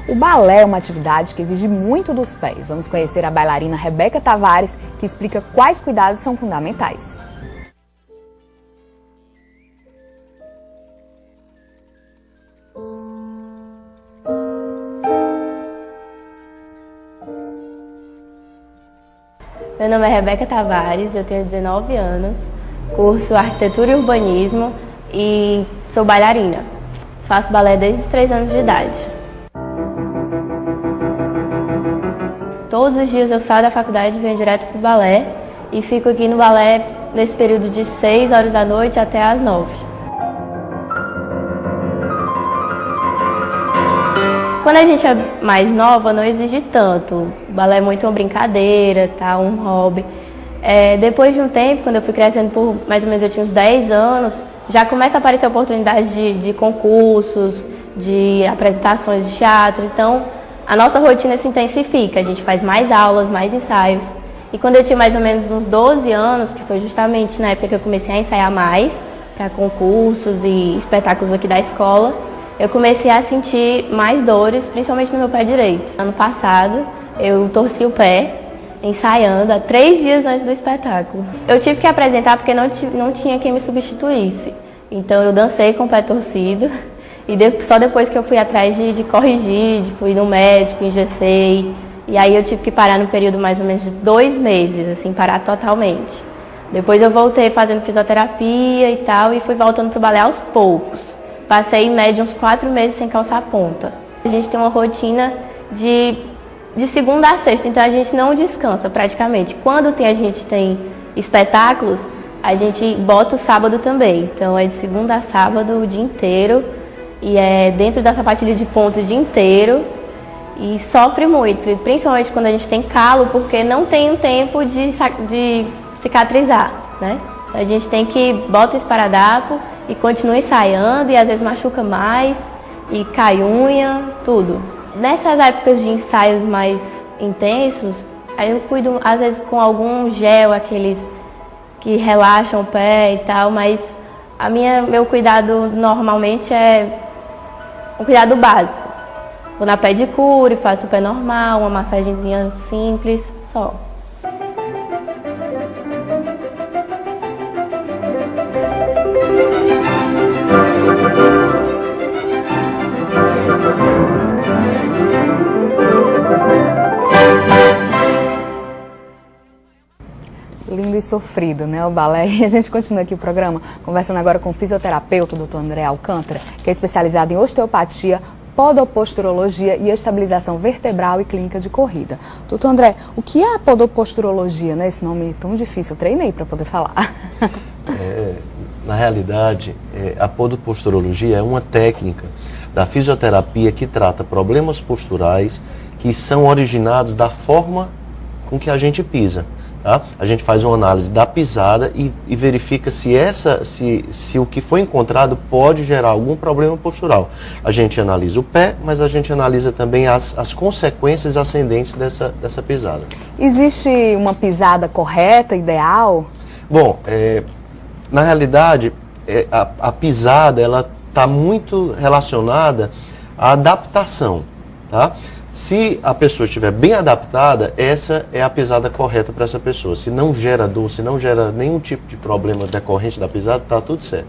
O balé é uma atividade que exige muito dos pés. Vamos conhecer a bailarina Rebeca Tavares, que explica quais cuidados são fundamentais. Meu nome é Rebeca Tavares, eu tenho 19 anos, curso Arquitetura e Urbanismo e sou bailarina. Faço balé desde os 3 anos de idade. Todos os dias eu saio da faculdade e venho direto para o balé e fico aqui no balé nesse período de 6 horas da noite até às 9. Quando a gente é mais nova, não exige tanto. O balé é muito uma brincadeira, tá? Um hobby. Depois de um tempo, quando eu fui crescendo por mais ou menos, eu tinha uns 10 anos, já começa a aparecer oportunidades de concursos, de apresentações de teatro. Então, a nossa rotina se intensifica. A gente faz mais aulas, mais ensaios. E quando eu tinha mais ou menos uns 12 anos, que foi justamente na época que eu comecei a ensaiar mais para concursos e espetáculos aqui da escola, eu comecei a sentir mais dores, principalmente no meu pé direito. Ano passado, eu torci o pé, ensaiando, há 3 dias antes do espetáculo. Eu tive que apresentar porque não tinha quem me substituísse. Então eu dancei com o pé torcido e só depois que eu fui atrás de corrigir, de ir no médico, engessei. E aí eu tive que parar no período mais ou menos de 2 meses, assim, parar totalmente. Depois eu voltei fazendo fisioterapia e tal e fui voltando para o balé aos poucos. Passei em média uns 4 meses sem calçar ponta. A gente tem uma rotina de segunda a sexta, então a gente não descansa praticamente. Quando a gente tem espetáculos, a gente bota o sábado também. Então é de segunda a sábado o dia inteiro e é dentro da sapatilha de ponta o dia inteiro e sofre muito, principalmente quando a gente tem calo, porque não tem um tempo de cicatrizar, né? A gente tem que bota o esparadrapo e continua ensaiando e às vezes machuca mais e cai unha, tudo. Nessas épocas de ensaios mais intensos, aí eu cuido às vezes com algum gel, aqueles que relaxam o pé e tal, mas meu cuidado normalmente é um cuidado básico. Vou na pedicure, faço o pé normal, uma massagenzinha simples, só. Lindo e sofrido, né, o balé. E a gente continua aqui o programa conversando agora com o fisioterapeuta, o Dr. André Alcântara, que é especializado em osteopatia, podoposturologia e estabilização vertebral e clínica de corrida. Doutor André, o que é a podoposturologia, né? Esse nome tão difícil, eu treinei para poder falar. Na realidade, a podoposturologia é uma técnica da fisioterapia que trata problemas posturais que são originados da forma com que a gente pisa. Tá? A gente faz uma análise da pisada e verifica se o que foi encontrado pode gerar algum problema postural. A gente analisa o pé, mas a gente analisa também as consequências ascendentes dessa pisada. Existe uma pisada correta, ideal? Bom, na realidade, a pisada ela está muito relacionada à adaptação, tá? Se a pessoa estiver bem adaptada, essa é a pisada correta para essa pessoa. Se não gera dor, se não gera nenhum tipo de problema decorrente da pisada, está tudo certo.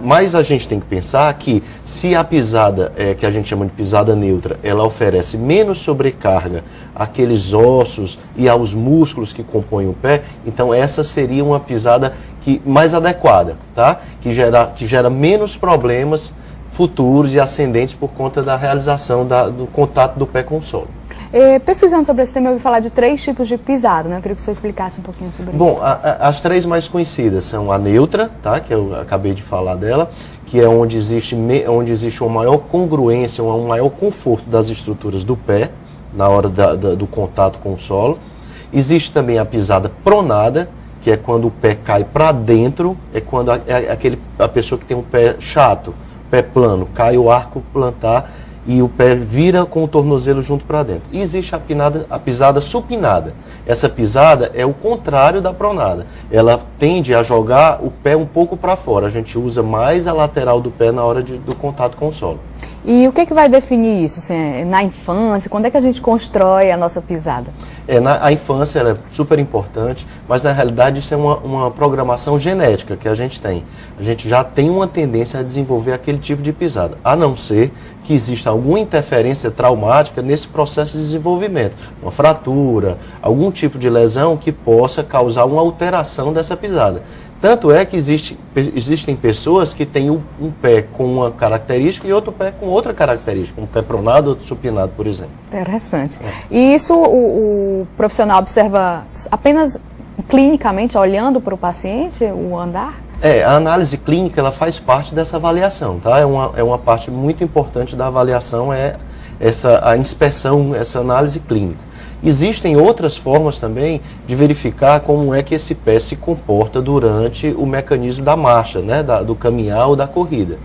Mas a gente tem que pensar que se a pisada, que a gente chama de pisada neutra, ela oferece menos sobrecarga àqueles ossos e aos músculos que compõem o pé, então essa seria uma pisada mais adequada, tá? Que gera menos problemas futuros e ascendentes por conta da realização do contato do pé com o solo. Pesquisando sobre esse tema, eu ouvi falar de 3 tipos de pisada, né? Eu queria que o senhor explicasse um pouquinho sobre isso. Bom, as 3 mais conhecidas são a neutra, tá? Que eu acabei de falar dela, que é onde existe uma maior congruência, um maior conforto das estruturas do pé na hora do contato com o solo. Existe também a pisada pronada, que é quando o pé cai para dentro, é quando a pessoa que tem um pé chato, pé plano, cai o arco plantar e o pé vira com o tornozelo junto para dentro. E existe a pisada supinada. Essa pisada é o contrário da pronada. Ela tende a jogar o pé um pouco para fora. A gente usa mais a lateral do pé na hora do contato com o solo. E o que vai definir isso? Assim, na infância, quando é que a gente constrói a nossa pisada? A infância ela é super importante, mas na realidade isso é uma programação genética que a gente tem. A gente já tem uma tendência a desenvolver aquele tipo de pisada, a não ser que exista alguma interferência traumática nesse processo de desenvolvimento, uma fratura, algum tipo de lesão que possa causar uma alteração dessa pisada. Tanto é que existem pessoas que têm um pé com uma característica e outro pé com outra característica, um pé pronado, outro supinado, por exemplo. Interessante. E isso o profissional observa apenas clinicamente, olhando para o paciente, o andar? A análise clínica ela faz parte dessa avaliação, tá? É uma parte muito importante da avaliação, a inspeção, essa análise clínica. Existem outras formas também de verificar como é que esse pé se comporta durante o mecanismo da marcha, né, do caminhar ou da corrida.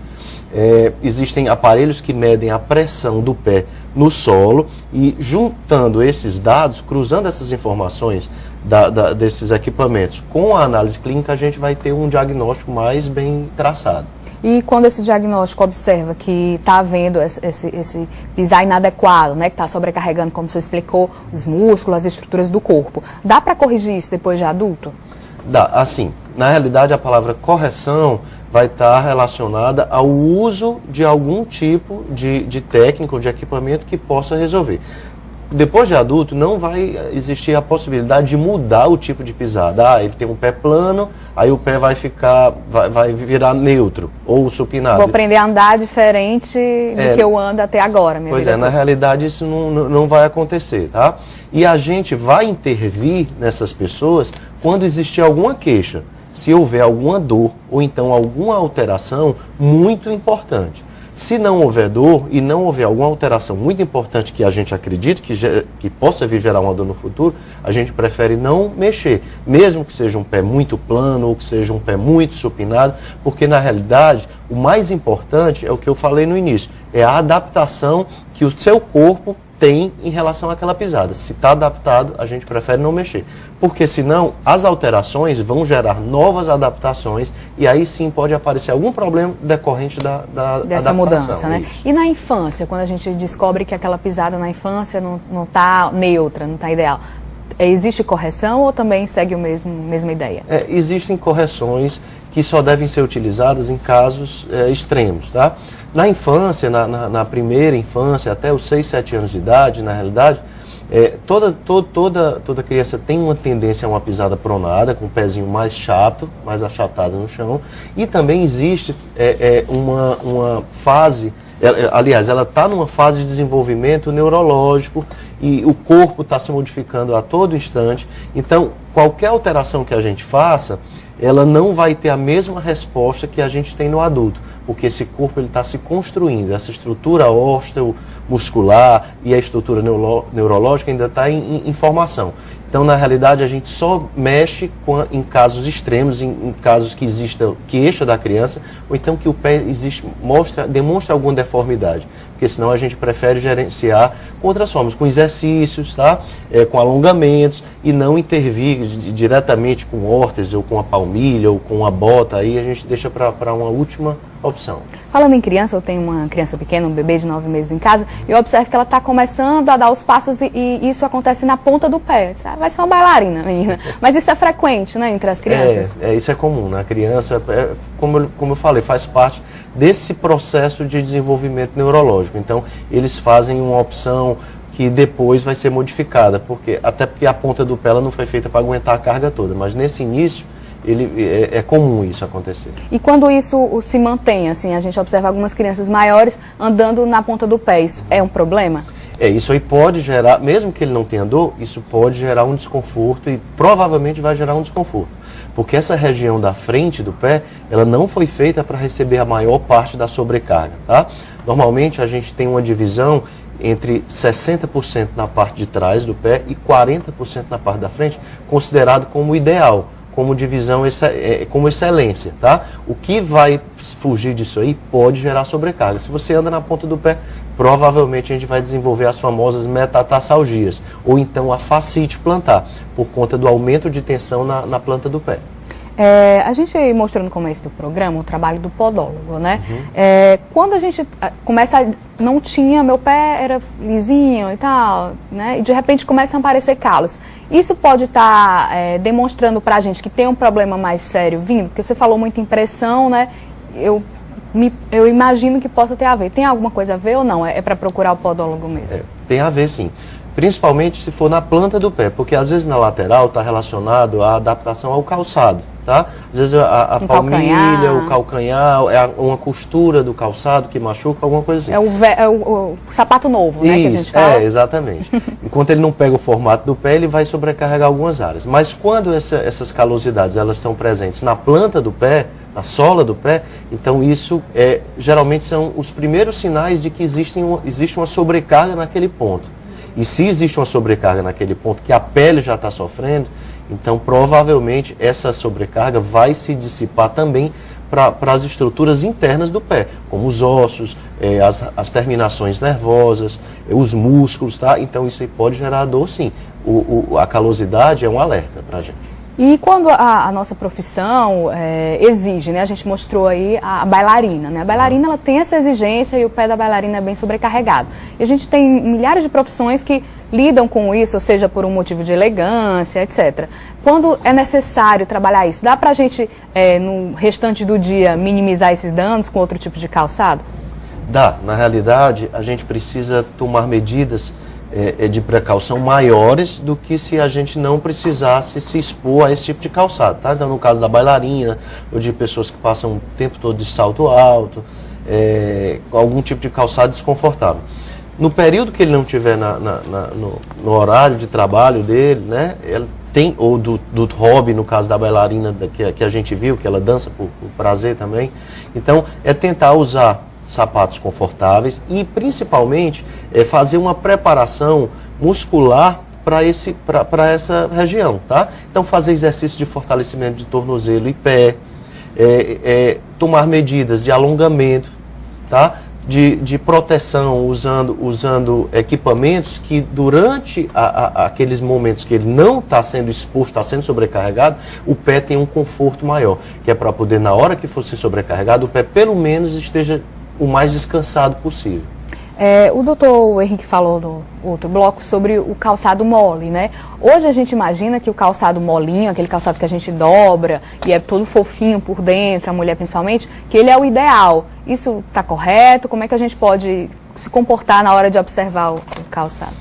Existem aparelhos que medem a pressão do pé no solo e juntando esses dados, cruzando essas informações desses equipamentos com a análise clínica, a gente vai ter um diagnóstico mais bem traçado. E quando esse diagnóstico observa que está havendo esse pisar inadequado, né, que está sobrecarregando, como você explicou, os músculos, as estruturas do corpo, dá para corrigir isso depois de adulto? Dá, assim, na realidade a palavra correção vai estar relacionada ao uso de algum tipo de técnica ou de equipamento que possa resolver. Depois de adulto, não vai existir a possibilidade de mudar o tipo de pisada. Ele tem um pé plano, aí o pé vai virar neutro ou supinado. Vou aprender a andar diferente do que eu ando até agora. Pois é, na realidade isso não vai acontecer, tá? E a gente vai intervir nessas pessoas quando existir alguma queixa, se houver alguma dor ou então alguma alteração muito importante. Se não houver dor e não houver alguma alteração muito importante que a gente acredite que possa vir gerar uma dor no futuro, a gente prefere não mexer, mesmo que seja um pé muito plano ou que seja um pé muito supinado, porque na realidade o mais importante é o que eu falei no início, é a adaptação que o seu corpo tem em relação àquela pisada. Se está adaptado, a gente prefere não mexer. Porque senão as alterações vão gerar novas adaptações e aí sim pode aparecer algum problema decorrente dessa mudança, né? E na infância, quando a gente descobre que aquela pisada na infância não está neutra, não está ideal, existe correção ou também segue a mesma ideia? Existem correções que só devem ser utilizadas em casos extremos, tá? Na infância, na primeira infância, até os 6, 7 anos de idade, na realidade, toda criança tem uma tendência a uma pisada pronada, com o pezinho mais chato, mais achatado no chão, e também existe uma fase, aliás, ela está numa fase de desenvolvimento neurológico e o corpo está se modificando a todo instante, então qualquer alteração que a gente faça, ela não vai ter a mesma resposta que a gente tem no adulto, porque esse corpo está se construindo, essa estrutura ósseo-muscular e a estrutura neurológica ainda está em formação. Então, na realidade, a gente só mexe em casos extremos, em casos que exista queixa da criança, ou então que o pé demonstra alguma deformidade. Porque senão a gente prefere gerenciar com outras formas, com exercícios, tá? Com alongamentos, e não intervir diretamente com órtese, ou com a palmilha, ou com a bota, aí a gente deixa para uma última opção. Falando em criança, eu tenho uma criança pequena, um bebê de 9 meses em casa, e eu observo que ela está começando a dar os passos e isso acontece na ponta do pé. Vai ser uma bailarina, menina. Mas isso é frequente, né, entre as crianças? Isso é comum, né? A criança, como eu falei, faz parte desse processo de desenvolvimento neurológico. Então, eles fazem uma opção que depois vai ser modificada, até porque a ponta do pé ela não foi feita para aguentar a carga toda, mas nesse início, é comum isso acontecer. E quando isso se mantém, assim, a gente observa algumas crianças maiores andando na ponta do pé, isso é um problema? Isso aí pode gerar, mesmo que ele não tenha dor, isso pode gerar um desconforto e provavelmente vai gerar um desconforto. Porque essa região da frente do pé, ela não foi feita para receber a maior parte da sobrecarga, tá? Normalmente a gente tem uma divisão entre 60% na parte de trás do pé e 40% na parte da frente, considerado como ideal, como divisão, como excelência, tá? O que vai fugir disso aí pode gerar sobrecarga. Se você anda na ponta do pé, provavelmente a gente vai desenvolver as famosas metatarsalgias, ou então a fascite plantar, por conta do aumento de tensão na planta do pé. A gente mostrou no começo do programa o trabalho do podólogo, né? Quando a gente não tinha, meu pé era lisinho e tal, né? E de repente começam a aparecer calos. Isso pode estar demonstrando pra gente que tem um problema mais sério vindo? Porque você falou muito em pressão, né? Eu imagino que possa ter a ver. Tem alguma coisa a ver ou não? É para procurar o podólogo mesmo? Tem a ver, sim. Principalmente se for na planta do pé, porque às vezes na lateral está relacionado à adaptação ao calçado, tá? Às vezes a palmilha, o calcanhar, uma costura do calçado que machuca, alguma coisa assim. O sapato novo, né, que a gente fala? Exatamente. Enquanto ele não pega o formato do pé, ele vai sobrecarregar algumas áreas. Mas quando essas calosidades elas são presentes na planta do pé, na sola do pé, então isso geralmente são os primeiros sinais de que existe uma sobrecarga naquele ponto. E se existe uma sobrecarga naquele ponto que a pele já está sofrendo, então provavelmente essa sobrecarga vai se dissipar também para as estruturas internas do pé, como os ossos, as terminações nervosas, os músculos, tá? Então isso aí pode gerar dor, sim. A calosidade é um alerta para a gente. E quando a nossa profissão exige, né? A gente mostrou aí a bailarina, né? A bailarina ela tem essa exigência e o pé da bailarina é bem sobrecarregado. E a gente tem milhares de profissões que lidam com isso, ou seja, por um motivo de elegância, etc. Quando é necessário trabalhar isso, dá pra gente, no restante do dia, minimizar esses danos com outro tipo de calçado? Dá. Na realidade, a gente precisa tomar medidas de precaução maiores do que se a gente não precisasse se expor a esse tipo de calçado, tá? Então, no caso da bailarina, ou de pessoas que passam o tempo todo de salto alto, algum tipo de calçado desconfortável. No período que ele não estiver no horário de trabalho dele, né? Ou do hobby, no caso da bailarina que a gente viu, que ela dança por prazer também. Então, tentar usar sapatos confortáveis e principalmente fazer uma preparação muscular para essa região, tá? Então fazer exercícios de fortalecimento de tornozelo e pé, tomar medidas de alongamento, tá? De proteção usando equipamentos que durante aqueles momentos que ele não está sendo exposto, está sendo sobrecarregado, o pé tem um conforto maior, que é para poder, na hora que for ser sobrecarregado, o pé pelo menos esteja o mais descansado possível. O doutor Henrique falou no outro bloco sobre o calçado mole, né? Hoje a gente imagina que o calçado molinho, aquele calçado que a gente dobra e é todo fofinho por dentro, a mulher principalmente, que ele é o ideal. Isso está correto? Como é que a gente pode se comportar na hora de observar o calçado?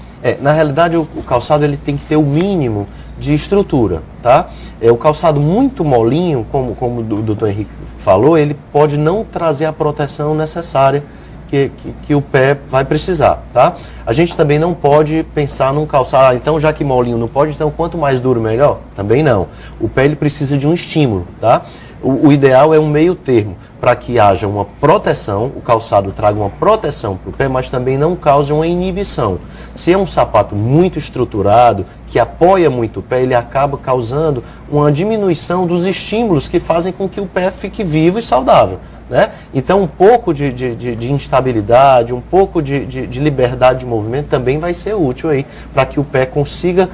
Na realidade, o calçado ele tem que ter o mínimo de estrutura, tá? O calçado muito molinho, como o doutor Henrique falou, ele pode não trazer a proteção necessária que o pé vai precisar, tá? A gente também não pode pensar num calçado, então já que molinho não pode, então quanto mais duro melhor? Também não. O pé ele precisa de um estímulo, tá? O ideal é um meio termo, para que haja uma proteção, o calçado traga uma proteção para o pé, mas também não cause uma inibição. Se é um sapato muito estruturado, que apoia muito o pé, ele acaba causando uma diminuição dos estímulos que fazem com que o pé fique vivo e saudável, né? Então um pouco de instabilidade, um pouco de liberdade de movimento também vai ser útil aí, para que o pé consiga,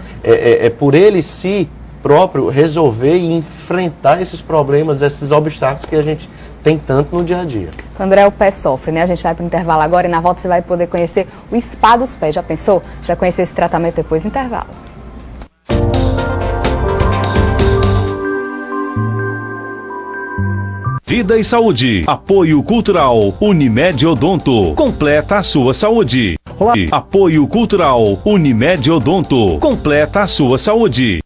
por ele si próprio, resolver e enfrentar esses problemas, esses obstáculos que a gente tem tanto no dia a dia. Então, André, o pé sofre, né? A gente vai para o intervalo agora e na volta você vai poder conhecer o spa dos pés. Já pensou? Já conhecer esse tratamento depois do intervalo. Vida e saúde. Apoio cultural. Unimed Odonto. Completa a sua saúde. Apoio cultural. Unimed Odonto. Completa a sua saúde.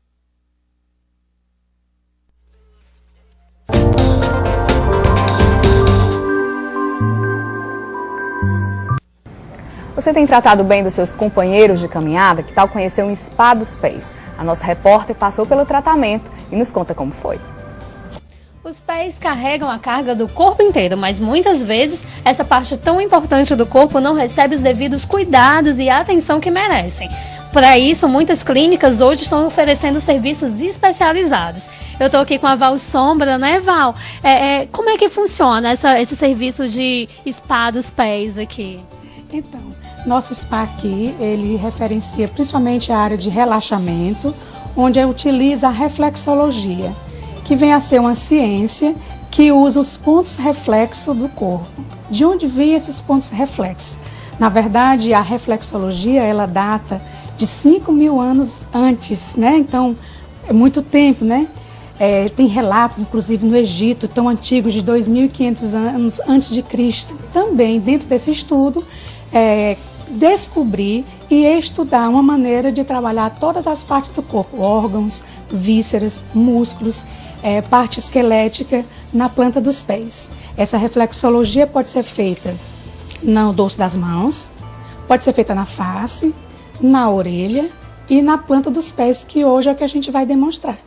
Você tem tratado bem dos seus companheiros de caminhada? Que tal conhecer um spa dos pés? A nossa repórter passou pelo tratamento e nos conta como foi. Os pés carregam a carga do corpo inteiro, mas muitas vezes essa parte tão importante do corpo não recebe os devidos cuidados e atenção que merecem. Para isso, muitas clínicas hoje estão oferecendo serviços especializados. Eu estou aqui com a Val Sombra, né, Val? Como é que funciona esse serviço de spa dos pés aqui? Então, nosso spa aqui, ele referencia principalmente a área de relaxamento, onde utiliza a reflexologia. que vem a ser uma ciência que usa os pontos reflexos do corpo. De onde vêm esses pontos reflexos? Na verdade, a reflexologia, ela data de 5.000 anos antes, né? Então, é muito tempo, né? Tem relatos, inclusive, no Egito, tão antigos, de 2.500 anos antes de Cristo. Também, dentro desse estudo, descobrir e estudar uma maneira de trabalhar todas as partes do corpo, órgãos, vísceras, músculos, parte esquelética na planta dos pés. Essa reflexologia pode ser feita no dorso das mãos, pode ser feita na face, na orelha e na planta dos pés, que hoje é o que a gente vai demonstrar.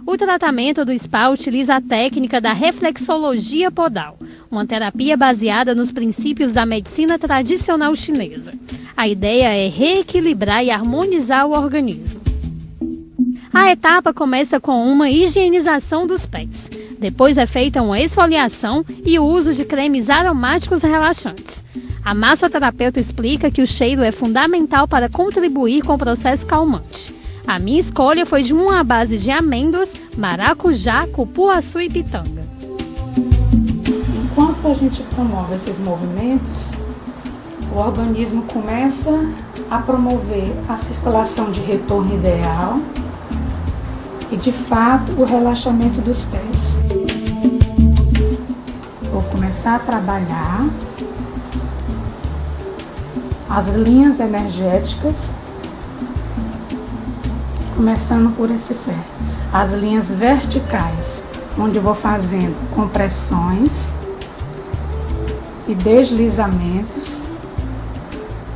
O tratamento do spa utiliza a técnica da reflexologia podal, uma terapia baseada nos princípios da medicina tradicional chinesa. A ideia é reequilibrar e harmonizar o organismo. A etapa começa com uma higienização dos pés. Depois é feita uma esfoliação e o uso de cremes aromáticos relaxantes. A massoterapeuta explica que o cheiro é fundamental para contribuir com o processo calmante. A minha escolha foi de uma à base de amêndoas, maracujá, cupuaçu e pitanga. Enquanto a gente promove esses movimentos, o organismo começa a promover a circulação de retorno ideal e, de fato, o relaxamento dos pés. Vou começar a trabalhar as linhas energéticas, começando por esse pé. As linhas verticais, onde eu vou fazendo compressões e deslizamentos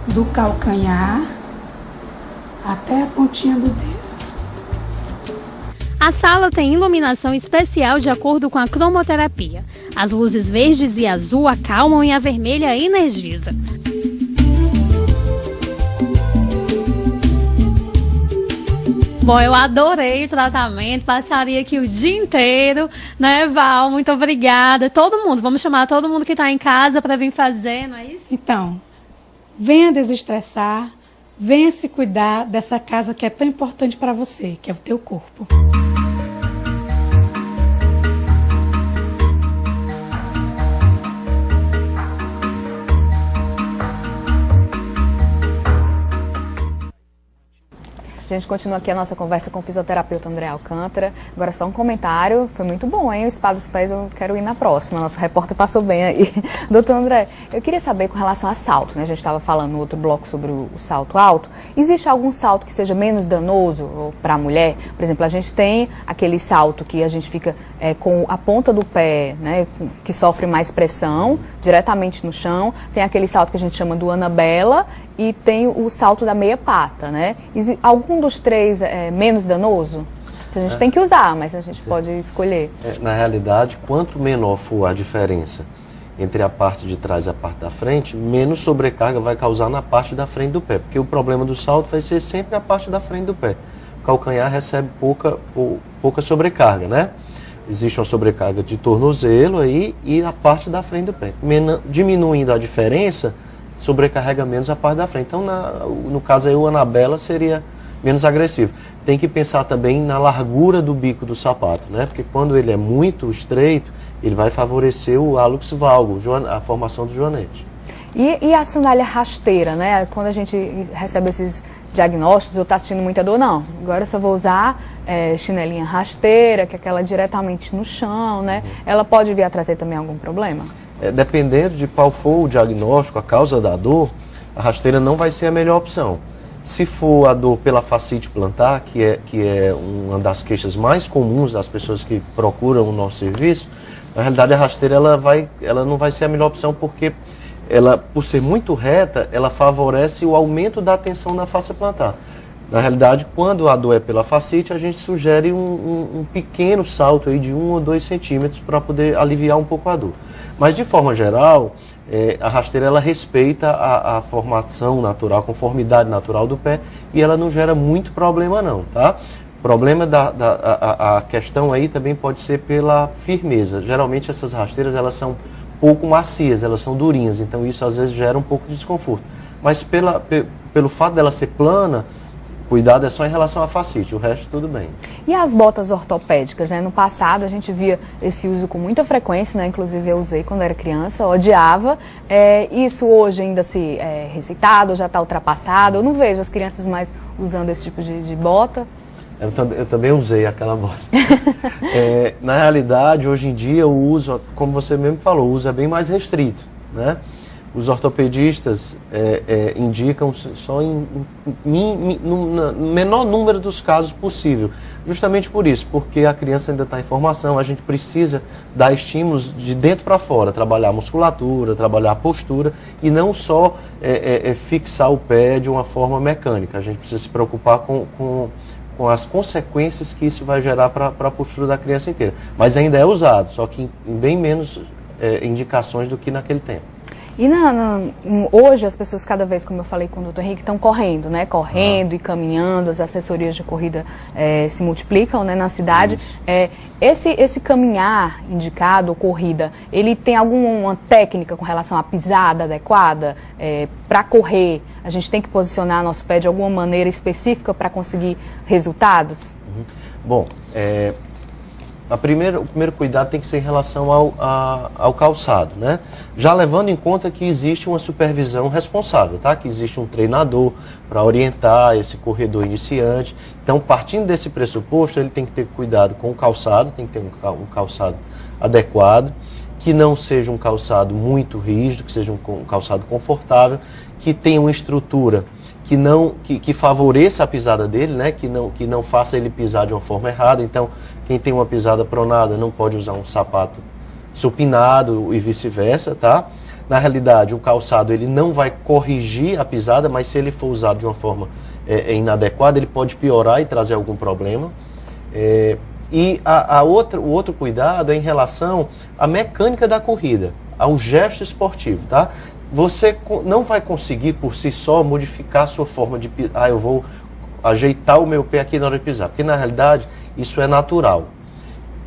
do calcanhar até a pontinha do dedo. A sala tem iluminação especial de acordo com a cromoterapia. As luzes verdes e azul acalmam e a vermelha energiza. Bom, eu adorei o tratamento, passaria aqui o dia inteiro, né, Val? Muito obrigada. Todo mundo, vamos chamar todo mundo que está em casa para vir fazer, não é isso? Então, venha desestressar, venha se cuidar dessa casa que é tão importante para você, que é o teu corpo. A gente continua aqui a nossa conversa com o fisioterapeuta André Alcântara. Agora só um comentário, foi muito bom, hein? O Spa dos Pés, eu quero ir na próxima. Nossa repórter passou bem aí. Doutor André, eu queria saber com relação a salto, né? A gente estava falando no outro bloco sobre o salto alto. Existe algum salto que seja menos danoso para a mulher? Por exemplo, a gente tem aquele salto que a gente fica com a ponta do pé, né? Que sofre mais pressão diretamente no chão. Tem aquele salto que a gente chama do Anabela e tem o salto da meia pata, né? Algum dos três é menos danoso? A gente tem que usar, mas a gente pode escolher. Na realidade, quanto menor for a diferença entre a parte de trás e a parte da frente, menos sobrecarga vai causar na parte da frente do pé. Porque o problema do salto vai ser sempre a parte da frente do pé. O calcanhar recebe pouca sobrecarga, né? Existe uma sobrecarga de tornozelo aí e a parte da frente do pé. Diminuindo a diferença, sobrecarrega menos a parte da frente. Então, no caso aí, o Anabela seria menos agressivo. Tem que pensar também na largura do bico do sapato, né? Porque quando ele é muito estreito, ele vai favorecer o hálux valgus, a formação do joanete. E a sandália rasteira, né? Quando a gente recebe esses diagnósticos, eu estou assistindo muita dor, não. Agora eu só vou usar chinelinha rasteira, que é aquela diretamente no chão, né? Ela pode vir a trazer também algum problema? Dependendo de qual for o diagnóstico, a causa da dor, a rasteira não vai ser a melhor opção. Se for a dor pela fascite plantar, que é uma das queixas mais comuns das pessoas que procuram o nosso serviço, na realidade a rasteira ela não vai ser a melhor opção, porque ela, por ser muito reta, ela favorece o aumento da tensão da face plantar. Na realidade, quando a dor é pela fascite, a gente sugere um pequeno salto aí de 1 ou 2 centímetros para poder aliviar um pouco a dor. Mas, de forma geral, a rasteira ela respeita a formação natural, a conformidade natural do pé e ela não gera muito problema não, tá? O problema a questão aí também pode ser pela firmeza. Geralmente essas rasteiras elas são pouco macias, elas são durinhas, então isso às vezes gera um pouco de desconforto. Mas pelo fato dela ser plana, cuidado é só em relação à fascite, o resto tudo bem. E as botas ortopédicas, né? No passado a gente via esse uso com muita frequência, né? Inclusive eu usei quando era criança, odiava. Isso hoje ainda se é receitado, já está ultrapassado. Eu não vejo as crianças mais usando esse tipo de bota. Eu também usei aquela bota. Na realidade, hoje em dia, o uso, como você mesmo falou, o uso é bem mais restrito, né? Os ortopedistas indicam só no menor número dos casos possível. Justamente por isso, porque a criança ainda está em formação, a gente precisa dar estímulos de dentro para fora, trabalhar a musculatura, trabalhar a postura e não só fixar o pé de uma forma mecânica. A gente precisa se preocupar com as consequências que isso vai gerar para a postura da criança inteira. Mas ainda é usado, só que em bem menos indicações do que naquele tempo. E hoje as pessoas cada vez, como eu falei com o Dr. Henrique, estão correndo, né? Correndo e caminhando, as assessorias de corrida se multiplicam, né, na cidade. Esse caminhar indicado, corrida, ele tem alguma técnica com relação à pisada adequada? Para correr, a gente tem que posicionar nosso pé de alguma maneira específica para conseguir resultados? Bom, o primeiro cuidado tem que ser em relação ao calçado, né? Já levando em conta que existe uma supervisão responsável, tá? Que existe um treinador para orientar esse corredor iniciante. Então, partindo desse pressuposto, ele tem que ter cuidado com o calçado, tem que ter um calçado adequado, que não seja um calçado muito rígido, que seja um calçado confortável, que tenha uma estrutura que favoreça a pisada dele, né? Que não faça ele pisar de uma forma errada. Então, quem tem uma pisada pronada não pode usar um sapato supinado e vice-versa, tá? Na realidade, o calçado ele não vai corrigir a pisada, mas se ele for usado de uma forma inadequada, ele pode piorar e trazer algum problema. E o outro cuidado é em relação à mecânica da corrida, ao gesto esportivo, tá? Você não vai conseguir por si só modificar a sua forma de pisar. Eu vou ajeitar o meu pé aqui na hora de pisar, porque na realidade isso é natural.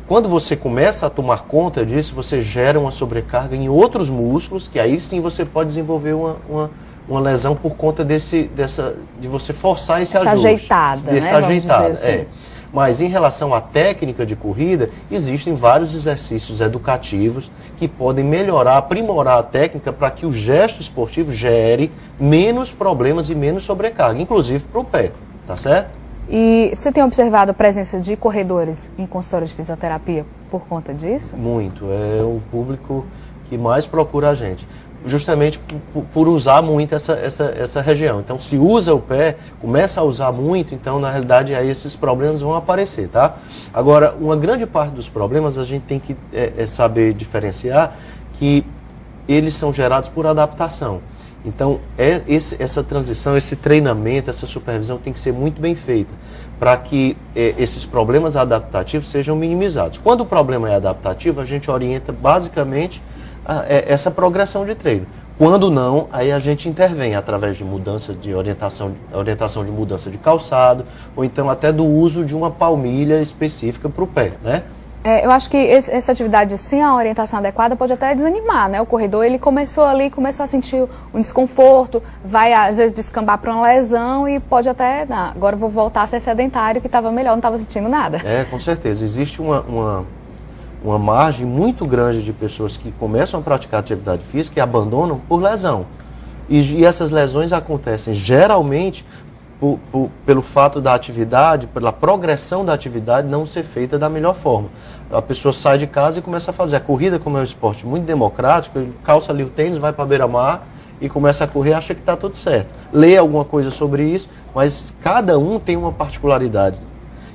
Quando você começa a tomar conta disso, você gera uma sobrecarga em outros músculos, que aí sim você pode desenvolver uma lesão por conta de você forçar esse ajuste. Ajeitada, né? Ajeitada, assim. Mas em relação à técnica de corrida, existem vários exercícios educativos que podem melhorar, aprimorar a técnica para que o gesto esportivo gere menos problemas e menos sobrecarga, inclusive para o pé, tá certo? E você tem observado a presença de corredores em consultório de fisioterapia por conta disso? Muito, é o público que mais procura a gente. Justamente por usar muito essa região. Então, se usa o pé, começa a usar muito, então, na realidade, aí esses problemas vão aparecer, tá? Agora, uma grande parte dos problemas a gente tem que saber diferenciar que eles são gerados por adaptação. Então, essa transição, esse treinamento, essa supervisão tem que ser muito bem feita para que esses problemas adaptativos sejam minimizados. Quando o problema é adaptativo, a gente orienta basicamente essa progressão de treino. Quando não, aí a gente intervém através de mudança de orientação de mudança de calçado, ou então até do uso de uma palmilha específica para o pé, né? Eu acho que essa atividade sem a orientação adequada pode até desanimar, né? O corredor, ele começou a sentir um desconforto, vai às vezes descambar para uma lesão e pode até, agora eu vou voltar a ser sedentário, que estava melhor, não estava sentindo nada. Com certeza. Existe uma margem muito grande de pessoas que começam a praticar atividade física e abandonam por lesão. E essas lesões acontecem geralmente pelo fato da atividade, pela progressão da atividade não ser feita da melhor forma. A pessoa sai de casa e começa a fazer a corrida, como é um esporte muito democrático, ele calça ali o tênis, vai para a beira-mar e começa a correr, acha que está tudo certo. Lê alguma coisa sobre isso, mas cada um tem uma particularidade.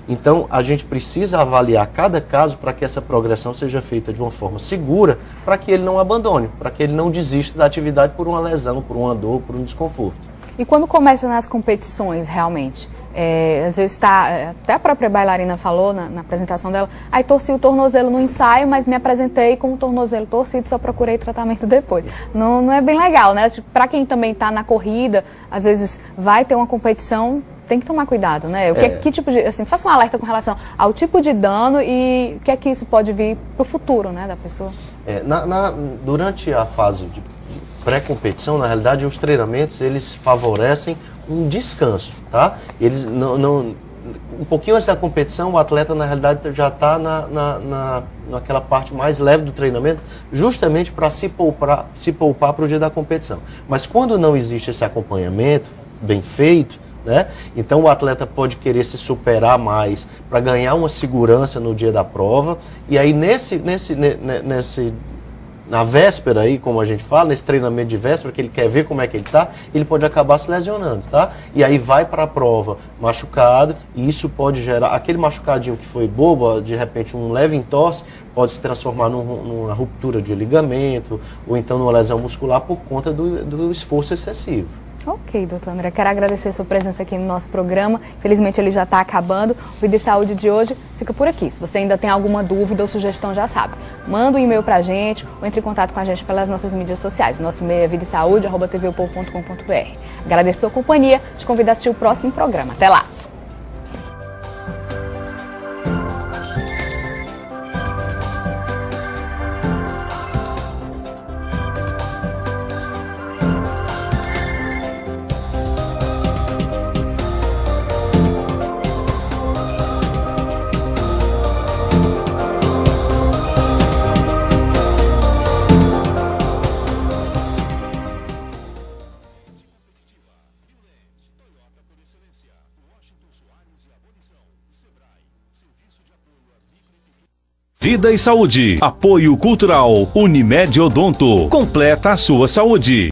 Então, a gente precisa avaliar cada caso para que essa progressão seja feita de uma forma segura, para que ele não abandone, para que ele não desista da atividade por uma lesão, por uma dor, por um desconforto. E quando começa nas competições, realmente, às vezes até a própria bailarina falou na apresentação dela, aí torci o tornozelo no ensaio, mas me apresentei com o tornozelo torcido, só procurei tratamento depois. Não é bem legal, né? Para quem também está na corrida, às vezes vai ter uma competição, tem que tomar cuidado, né? Que tipo de, assim, faça um alerta com relação ao tipo de dano e o que é que isso pode vir para o futuro, né, da pessoa. Durante a fase de pré-competição, na realidade, os treinamentos, eles favorecem um descanso, tá? Eles um pouquinho antes da competição, o atleta na realidade já está naquela parte mais leve do treinamento, justamente para se poupar para o dia da competição. Mas quando não existe esse acompanhamento bem feito, né? Então o atleta pode querer se superar mais para ganhar uma segurança no dia da prova, e aí na véspera aí, como a gente fala, nesse treinamento de véspera, que ele quer ver como é que ele está, ele pode acabar se lesionando, tá? E aí vai para a prova machucado, e isso pode gerar, aquele machucadinho que foi bobo, de repente um leve entorse, pode se transformar numa ruptura de ligamento, ou então numa lesão muscular por conta do esforço excessivo. Ok, doutor André, quero agradecer a sua presença aqui no nosso programa. Infelizmente ele já está acabando. O Vida e Saúde de hoje fica por aqui. Se você ainda tem alguma dúvida ou sugestão, já sabe. Manda um e-mail pra gente ou entre em contato com a gente pelas nossas mídias sociais. Nosso e-mail é vidaesaude@tvopovo.com.br. Agradeço a sua companhia. Te convido a assistir o próximo programa. Até lá! Vida e Saúde. Apoio Cultural. Unimed Odonto. Completa a sua saúde.